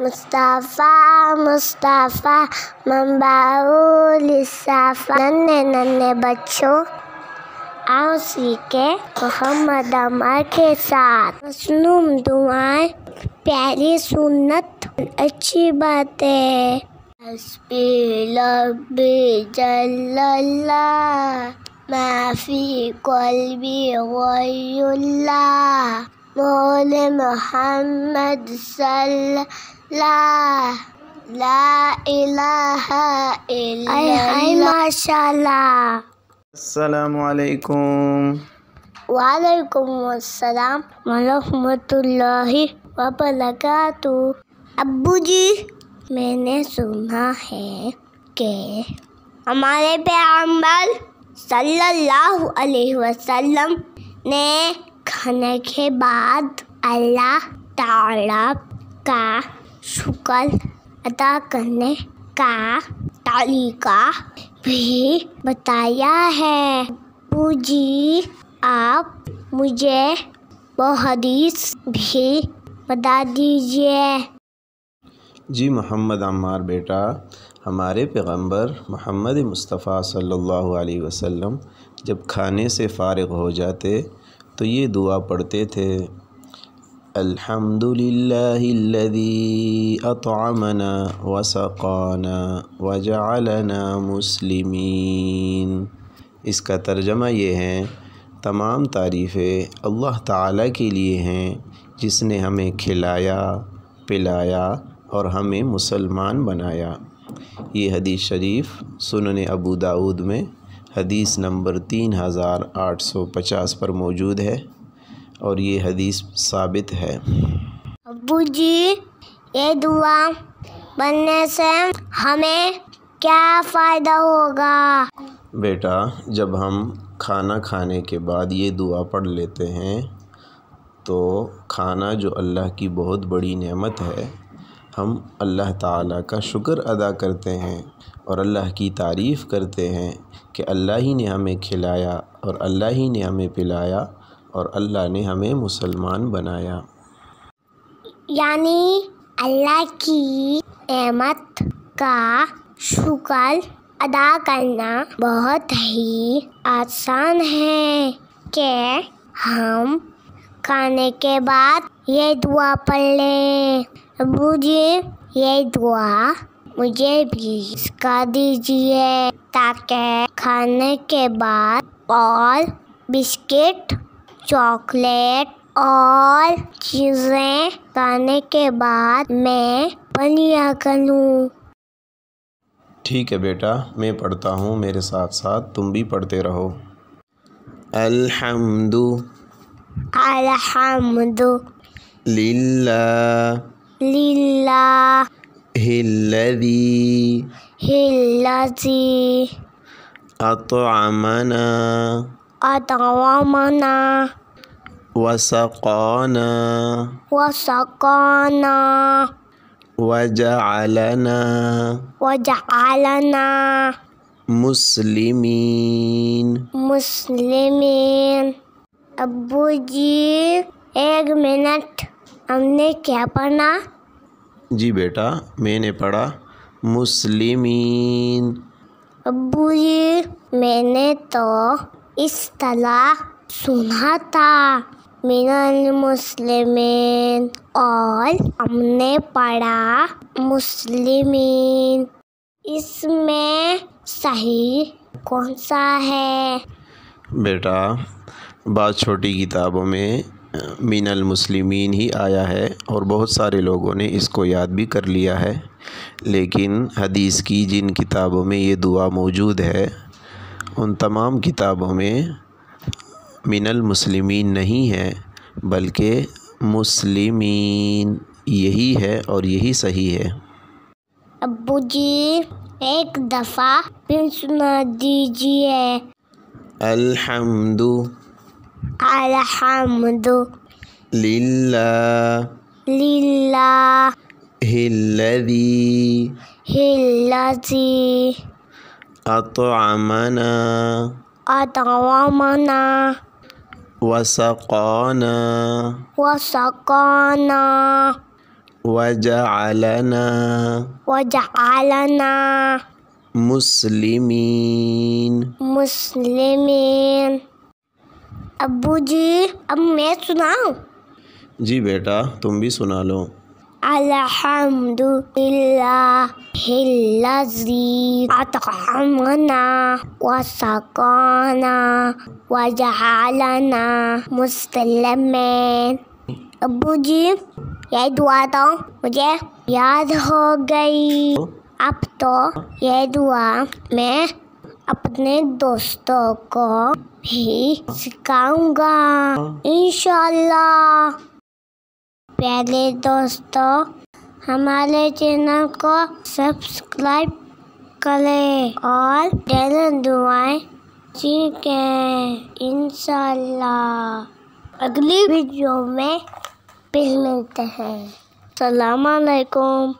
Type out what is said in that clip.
مصطفیٰ مصطفیٰ منبع الصفا، ننھے ننھے بچوں آؤ سیکھے محمد عمار کے ساتھ مصنوع دعائیں، پیاری سنت، اچھی باتیں۔ حسبی ربی جل اللہ، ما فی قلبی غیر اللہ، مولى محمد صلی اللہ، لا الہ الا اللہ۔ ماشاء اللہ۔ السلام علیکم۔ وعلیکم السلام ورحمۃ اللہ وبرکاتہ۔ ابو جی، میں نے سنا ہے کہ ہمارے پیغمبر صلی اللہ علیہ وسلم نے کھانے کے بعد اللہ تعالیٰ کا شکر ادا کرنے کا طریقہ بھی بتایا ہے۔ ابو جی، آپ مجھے وہ حدیث بھی بتا دیجیے۔ جی محمد عمار بیٹا، ہمارے پیغمبر محمد مصطفیٰ صلی اللہ علیہ وسلم جب کھانے سے فارغ ہو جاتے تو یہ دعا پڑھتے تھے، الحمد للہ الذی اطعمنا وسقانا وجعلنا مسلمین۔ اس کا ترجمہ یہ ہے، تمام تعریفیں اللہ تعالیٰ کے لیے ہیں جس نے ہمیں کھلایا، پلایا اور ہمیں مسلمان بنایا۔ یہ حدیث شریف سنن ابو داؤد میں حدیث نمبر 3850 پر موجود ہے اور یہ حدیث ثابت ہے۔ ابو جی، یہ دعا پڑھنے سے ہمیں کیا فائدہ ہوگا؟ بیٹا، جب ہم کھانا کھانے کے بعد یہ دعا پڑھ لیتے ہیں تو کھانا جو اللہ کی بہت بڑی نعمت ہے، ہم اللہ تعالیٰ کا شکر ادا کرتے ہیں اور اللہ کی تعریف کرتے ہیں کہ اللہ ہی نے ہمیں کھلایا اور اللہ ہی نے ہمیں پلایا اور اللہ نے ہمیں مسلمان بنایا۔ یعنی اللہ کی نعمت کا شکر ادا کرنا بہت ہی آسان ہے کہ ہم کھانے کے بعد یہ دعا پڑھ لیں۔ ابو جی، یہ دعا مجھے بھی سکھا دیجیے تاکہ کھانے کے بعد اور بسکٹ، چاکلیٹ اور چیزیں کھانے کے بعد میں پڑھیا کروں۔ ٹھیک ہے بیٹا، میں پڑھتا ہوں، میرے ساتھ ساتھ تم بھی پڑھتے رہو۔ الحمد الحمد للہ للہ الذی الذی اطعمنا اطعمنا وسقانا وسقانا وجعلنا وجعلنا مسلمین۔ مسلمین۔ ابو جی، 1 منٹ، ہم نے کیا پڑھنا؟ جی بیٹا، میں نے پڑھا مسلمین۔ ابو جی، میں نے تو اس طرح سنا تھا من المسلمین، اور ہم نے پڑھا مسلمین۔ اس میں صحیح کون سا ہے؟ بیٹا، بعض چھوٹی کتابوں میں من المسلمین ہی آیا ہے اور بہت سارے لوگوں نے اس کو یاد بھی کر لیا ہے، لیکن حدیث کی جن کتابوں میں یہ دعا موجود ہے ان تمام کتابوں میں من المسلمین نہیں ہے بلکہ مسلمین یہی ہے اور یہی صحیح ہے۔ ابو جی، 1 دفعہ پھر سنا دیجیے۔ الحمد الحمد للہ للہ الذی الذی اطعمنا اطعمنا وسقانا وسقانا وجعلنا مسلمین ابو جی اب میں سناؤں؟ جی بیٹا تم بھی سنا لو۔ الحمد للہ الذی اطعمنا وسقانا وجعلنا مسلمین۔ ابو جی یہ دعا تو مجھے یاد ہو گئی، اب تو یہ دعا میں اپنے دوستوں کو بھی سکھاؤں گا انشاءاللہ۔ پیارے دوستوں، ہمارے چینل کو سبسکرائب کریں اور ڈیلی دعائیں سیکھیں انشاءاللہ۔ اگلی ویڈیو میں پھر ملتے ہیں۔ السلام علیکم۔